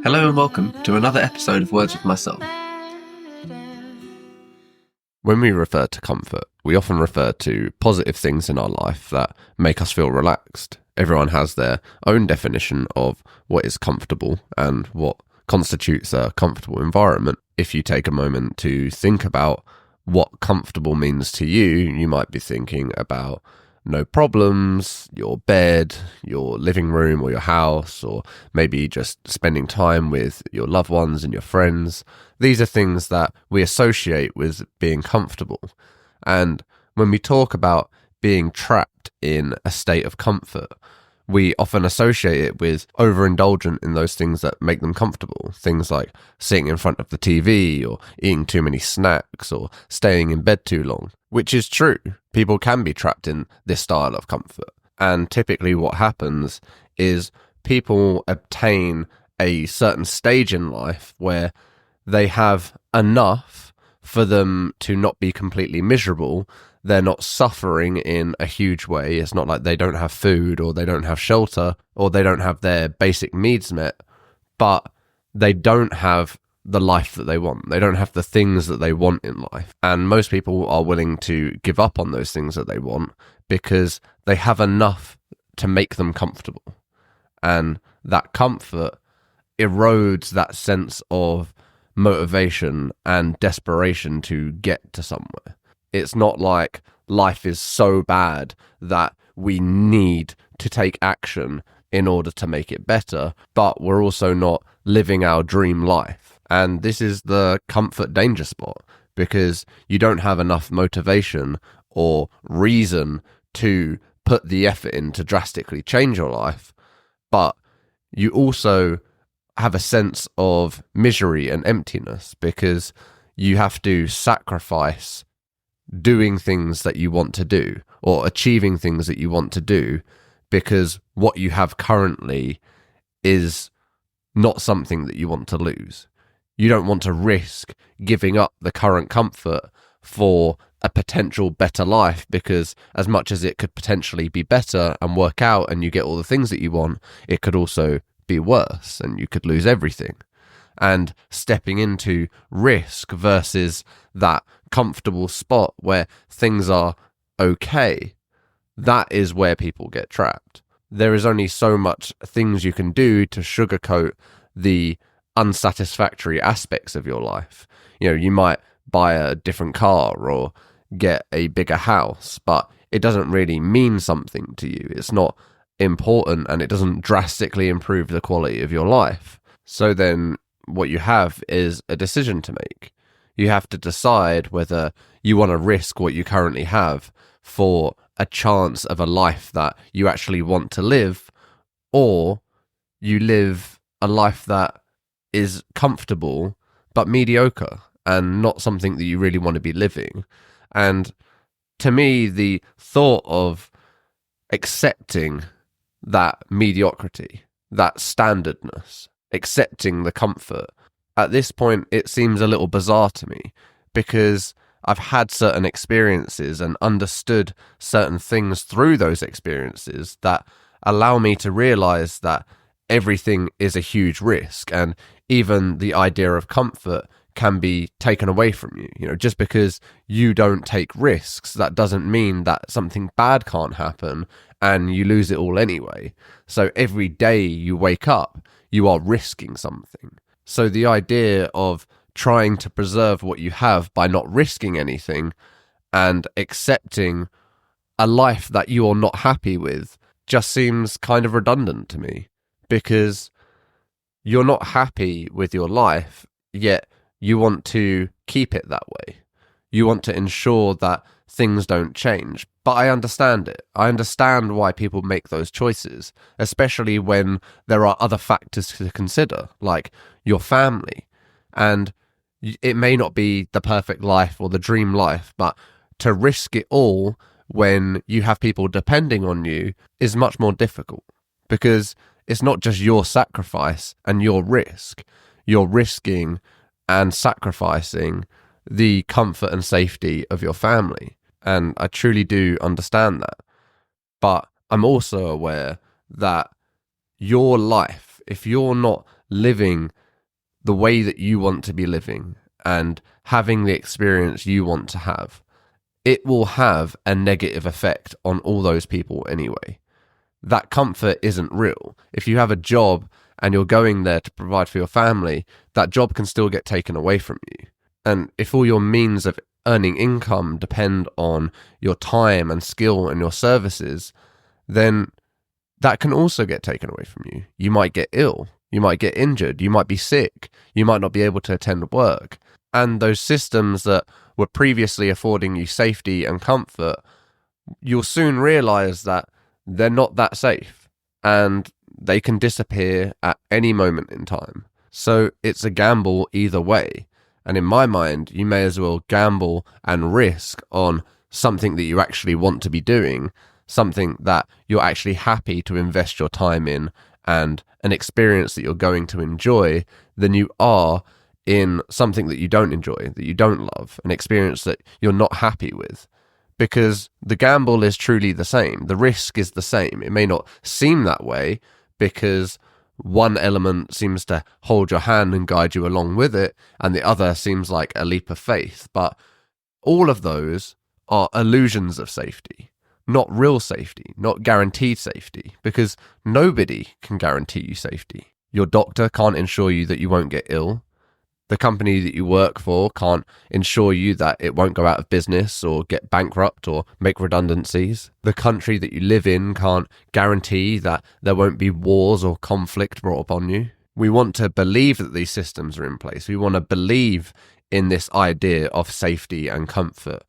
Hello and welcome to another episode of Words with Myself. When we refer to comfort, we often refer to positive things in our life that make us feel relaxed. Everyone has their own definition of what is comfortable and what constitutes a comfortable environment. If you take a moment to think about what comfortable means to you, you might be thinking about no problems, your bed, your living room or your house, or maybe just spending time with your loved ones and your friends. These are things that we associate with being comfortable. And when we talk about being trapped in a state of comfort, we often associate it with overindulgent in those things that make them comfortable. Things like sitting in front of the TV or eating too many snacks or staying in bed too long, which is true. People can be trapped in this style of comfort. And typically what happens is people obtain a certain stage in life where they have enough for them to not be completely miserable. They're not suffering in a huge way. It's not like they don't have food or they don't have shelter or they don't have their basic needs met, but they don't have the life that they want. They don't have the things that they want in life. And most people are willing to give up on those things that they want because they have enough to make them comfortable. And that comfort erodes that sense of motivation and desperation to get to somewhere. It's not like life is so bad that we need to take action in order to make it better, but we're also not living our dream life. And this is the comfort danger spot, because you don't have enough motivation or reason to put the effort in to drastically change your life, but you also have a sense of misery and emptiness because you have to sacrifice doing things that you want to do or achieving things that you want to do because what you have currently is not something that you want to lose. You don't want to risk giving up the current comfort for a potential better life, because as much as it could potentially be better and work out and you get all the things that you want, it could also be worse and you could lose everything. And stepping into risk versus that comfortable spot where things are okay, that is where people get trapped. There is only so much things you can do to sugarcoat the unsatisfactory aspects of your life. You know, you might buy a different car or get a bigger house, but it doesn't really mean something to you. It's not important and it doesn't drastically improve the quality of your life. So then what you have is a decision to make. You have to decide whether you want to risk what you currently have for a chance of a life that you actually want to live, or you live a life that is comfortable but mediocre and not something that you really want to be living. And to me, the thought of accepting that mediocrity, that standardness, accepting the comfort, at this point it seems a little bizarre to me, because I've had certain experiences and understood certain things through those experiences that allow me to realize that everything is a huge risk, and even the idea of comfort can be taken away from you. You know, just because you don't take risks, that doesn't mean that something bad can't happen and you lose it all anyway. So every day you wake up, you are risking something. So the idea of trying to preserve what you have by not risking anything and accepting a life that you're not happy with just seems kind of redundant to me, because you're not happy with your life, yet you want to keep it that way. You want to ensure that things don't change. But I understand it. I understand why people make those choices, especially when there are other factors to consider, like your family. And it may not be the perfect life or the dream life, but to risk it all when you have people depending on you is much more difficult, because it's not just your sacrifice and your risk. You're risking and sacrificing the comfort and safety of your family. And I truly do understand that. But I'm also aware that your life if you're not living the way that you want to be living and having the experience you want to have, it will have a negative effect on all those people anyway. That comfort isn't real. If you have a job and you're going there to provide for your family, that job can still get taken away from you. And if all your means of earning income depend on your time and skill and your services, then that can also get taken away from you. You might get ill, you might get injured, you might be sick, you might not be able to attend work. And those systems that were previously affording you safety and comfort, you'll soon realize that they're not that safe and they can disappear at any moment in time. So it's a gamble either way. And in my mind, you may as well gamble and risk on something that you actually want to be doing, something that you're actually happy to invest your time in, and an experience that you're going to enjoy, than you are in something that you don't enjoy, that you don't love, an experience that you're not happy with. Because the gamble is truly the same. The risk is the same. It may not seem that way because one element seems to hold your hand and guide you along with it, and the other seems like a leap of faith. But all of those are illusions of safety, not real safety, not guaranteed safety, because nobody can guarantee you safety. Your doctor can't ensure you that you won't get ill. The company that you work for can't ensure you that it won't go out of business or get bankrupt or make redundancies. The country that you live in can't guarantee that there won't be wars or conflict brought upon you. We want to believe that these systems are in place. We want to believe in this idea of safety and comfort.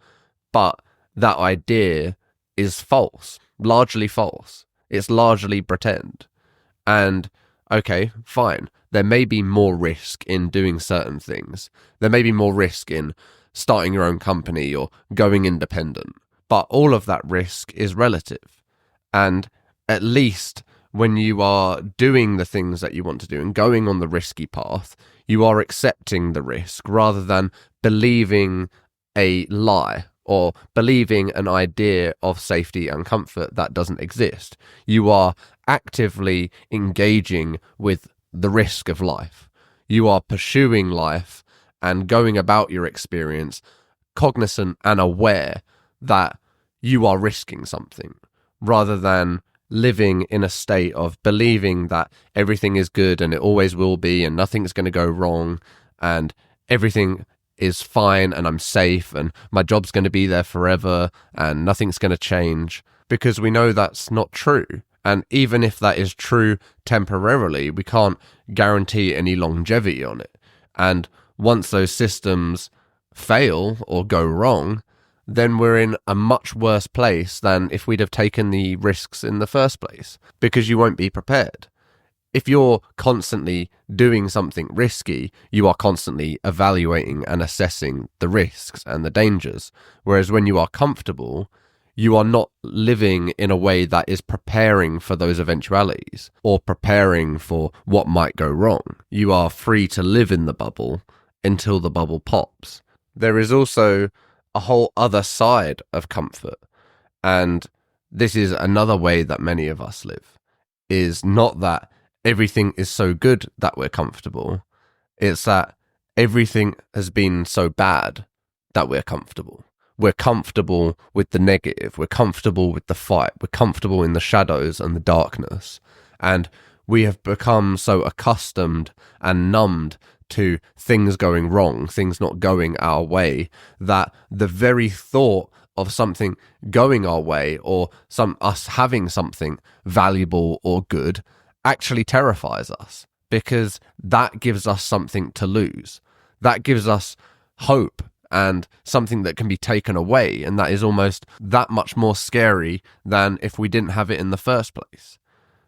But that idea is false, largely false. It's largely pretend. And okay, fine. There may be more risk in doing certain things. There may be more risk in starting your own company or going independent. But all of that risk is relative. And at least when you are doing the things that you want to do and going on the risky path, you are accepting the risk rather than believing a lie or believing an idea of safety and comfort that doesn't exist. You are actively engaging with the risk of life. You are pursuing life and going about your experience cognizant and aware that you are risking something, rather than living in a state of believing that everything is good and it always will be and nothing's going to go wrong and everything is fine and I'm safe and my job's going to be there forever and nothing's going to change, because we know that's not true. And even if that is true temporarily, we can't guarantee any longevity on it. And once those systems fail or go wrong, then we're in a much worse place than if we'd have taken the risks in the first place, because you won't be prepared. If you're constantly doing something risky, you are constantly evaluating and assessing the risks and the dangers. Whereas when you are comfortable, you are not living in a way that is preparing for those eventualities or preparing for what might go wrong. You are free to live in the bubble until the bubble pops. There is also a whole other side of comfort, and this is another way that many of us live, is not that everything is so good that we're comfortable. It's that everything has been so bad that we're comfortable. We're comfortable with the negative. We're comfortable with the fight. We're comfortable in the shadows and the darkness. And we have become so accustomed and numbed to things going wrong, things not going our way, that the very thought of something going our way or us having something valuable or good actually terrifies us, because that gives us something to lose. That gives us hope and something that can be taken away, and that is almost that much more scary than if we didn't have it in the first place.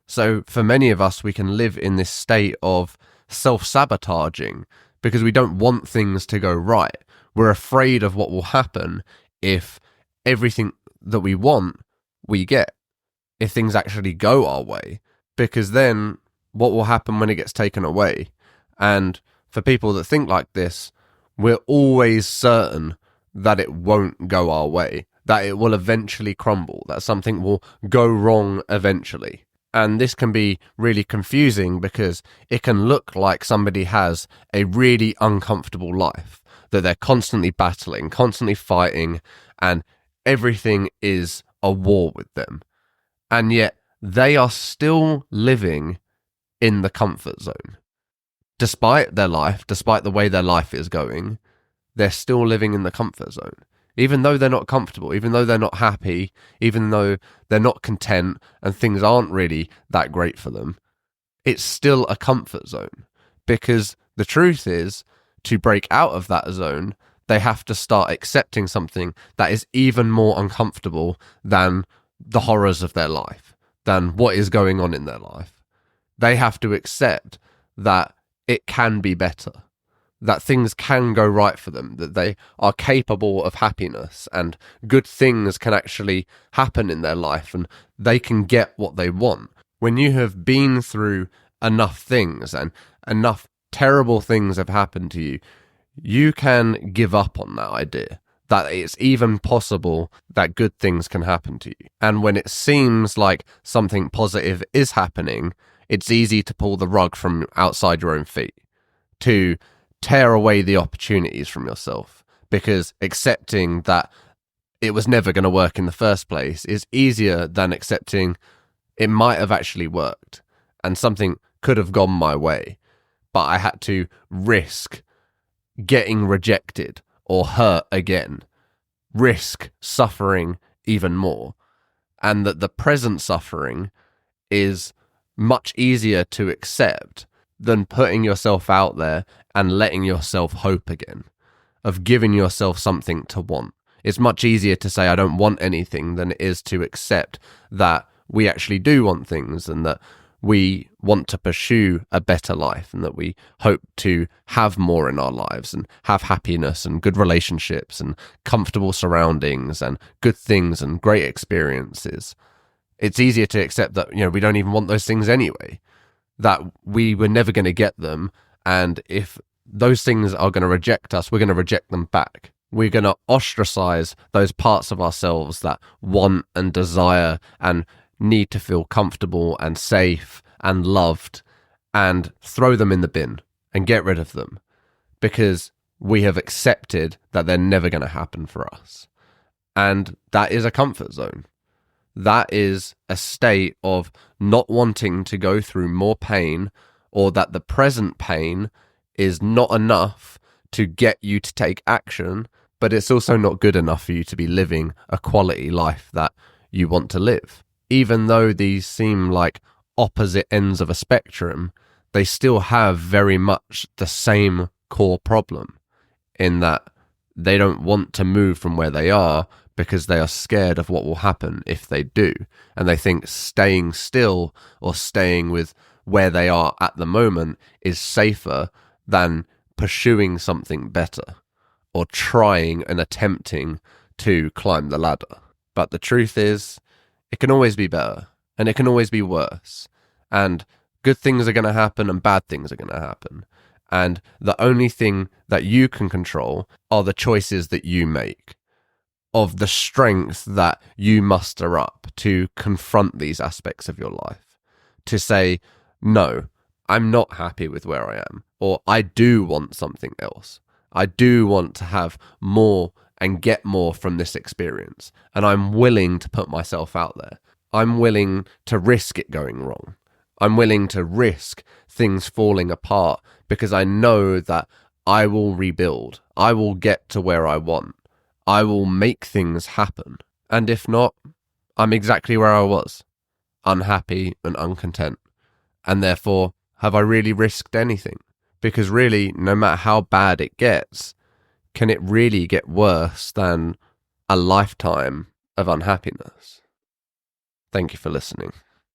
So for many of us, we can live in this state of self-sabotaging because we don't want things to go right. We're afraid of what will happen if everything that we want, we get, if things actually go our way, because then what will happen when it gets taken away? And for people that think like this, we're always certain that it won't go our way, that it will eventually crumble, that something will go wrong eventually. And this can be really confusing because it can look like somebody has a really uncomfortable life, that they're constantly battling, constantly fighting, and everything is a war with them. And yet they are still living in the comfort zone. Despite their life, despite the way their life is going, they're still living in the comfort zone. Even though they're not comfortable, even though they're not happy, even though they're not content and things aren't really that great for them, it's still a comfort zone. Because the truth is, to break out of that zone, they have to start accepting something that is even more uncomfortable than the horrors of their life, than what is going on in their life. They have to accept that it can be better, that things can go right for them, that they are capable of happiness and good things can actually happen in their life and they can get what they want. When you have been through enough things and enough terrible things have happened to you, you can give up on that idea that it's even possible that good things can happen to you. And when it seems like something positive is happening, it's easy to pull the rug from outside your own feet, to tear away the opportunities from yourself, because accepting that it was never going to work in the first place is easier than accepting it might have actually worked and something could have gone my way, but I had to risk getting rejected or hurt again, risk suffering even more, and that the present suffering is much easier to accept than putting yourself out there and letting yourself hope again, of giving yourself something to want. It's much easier to say I don't want anything than it is to accept that we actually do want things and that we want to pursue a better life and that we hope to have more in our lives and have happiness and good relationships and comfortable surroundings and good things and great experiences. It's easier to accept that, we don't even want those things anyway, that we were never going to get them, and if those things are going to reject us, we're going to reject them back. We're going to ostracize those parts of ourselves that want and desire and need to feel comfortable and safe and loved, and throw them in the bin and get rid of them because we have accepted that they're never going to happen for us. And that is a comfort zone. That is a state of not wanting to go through more pain, or that the present pain is not enough to get you to take action, but it's also not good enough for you to be living a quality life that you want to live. Even though these seem like opposite ends of a spectrum, they still have very much the same core problem, in that they don't want to move from where they are because they are scared of what will happen if they do. And they think staying still or staying with where they are at the moment is safer than pursuing something better or trying and attempting to climb the ladder. But the truth is, it can always be better and it can always be worse. And good things are going to happen and bad things are going to happen. And the only thing that you can control are the choices that you make, of the strength that you muster up to confront these aspects of your life, to say, no, I'm not happy with where I am, or I do want something else. I do want to have more and get more from this experience, and I'm willing to put myself out there. I'm willing to risk it going wrong. I'm willing to risk things falling apart because I know that I will rebuild. I will get to where I want. I will make things happen. And if not, I'm exactly where I was, unhappy and uncontent. And therefore, have I really risked anything? Because really, no matter how bad it gets, can it really get worse than a lifetime of unhappiness? Thank you for listening.